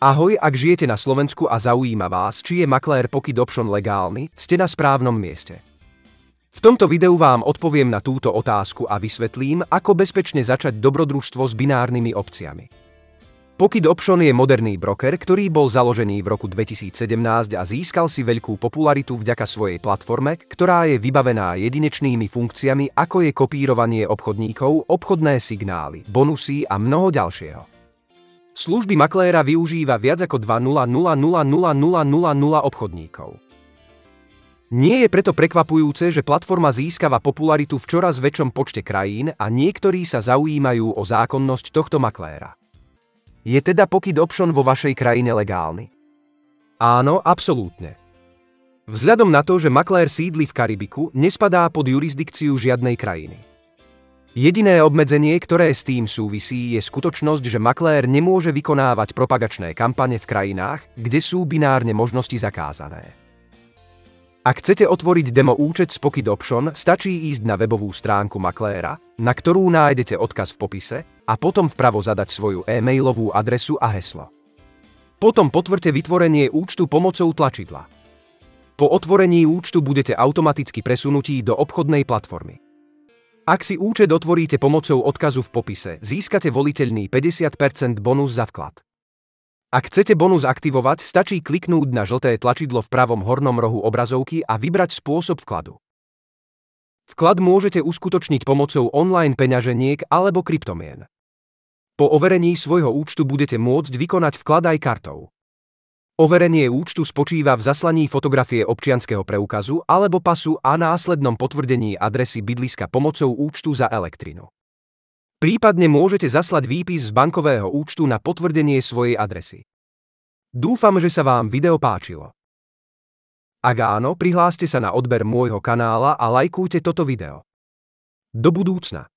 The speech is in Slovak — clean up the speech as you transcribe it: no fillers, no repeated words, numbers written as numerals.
Ahoj, ak žijete na Slovensku a zaujíma vás, či je maklér Pocket Option legálny, ste na správnom mieste. V tomto videu vám odpoviem na túto otázku a vysvetlím, ako bezpečne začať dobrodružstvo s binárnymi opciami. Pocket Option je moderný broker, ktorý bol založený v roku 2017 a získal si veľkú popularitu vďaka svojej platforme, ktorá je vybavená jedinečnými funkciami, ako je kopírovanie obchodníkov, obchodné signály, bonusy a mnoho ďalšieho. Služby makléra využíva viac ako 2,000,000 obchodníkov. Nie je preto prekvapujúce, že platforma získava popularitu v čoraz väčšom počte krajín a niektorí sa zaujímajú o zákonnosť tohto makléra. Je teda Pocket Option vo vašej krajine legálny? Áno, absolútne. Vzhľadom na to, že maklér sídli v Karibiku, nespadá pod jurisdikciu žiadnej krajiny. Jediné obmedzenie, ktoré s tým súvisí, je skutočnosť, že maklér nemôže vykonávať propagačné kampane v krajinách, kde sú binárne možnosti zakázané. Ak chcete otvoriť demo účet z Pocket Option, stačí ísť na webovú stránku makléra, na ktorú nájdete odkaz v popise, a potom vpravo zadať svoju e-mailovú adresu a heslo. Potom potvrďte vytvorenie účtu pomocou tlačidla. Po otvorení účtu budete automaticky presunutí do obchodnej platformy. Ak si účet otvoríte pomocou odkazu v popise, získate voliteľný 50% bonus za vklad. Ak chcete bonus aktivovať, stačí kliknúť na žlté tlačidlo v pravom hornom rohu obrazovky a vybrať spôsob vkladu. Vklad môžete uskutočniť pomocou online peňaženiek alebo kryptomien. Po overení svojho účtu budete môcť vykonať vklad aj kartou. Overenie účtu spočíva v zaslaní fotografie občianskeho preukazu alebo pasu a následnom potvrdení adresy bydliska pomocou účtu za elektrinu. Prípadne môžete zaslať výpis z bankového účtu na potvrdenie svojej adresy. Dúfam, že sa vám video páčilo. Ak áno, prihláste sa na odber môjho kanála a lajkujte toto video. Do budúcna.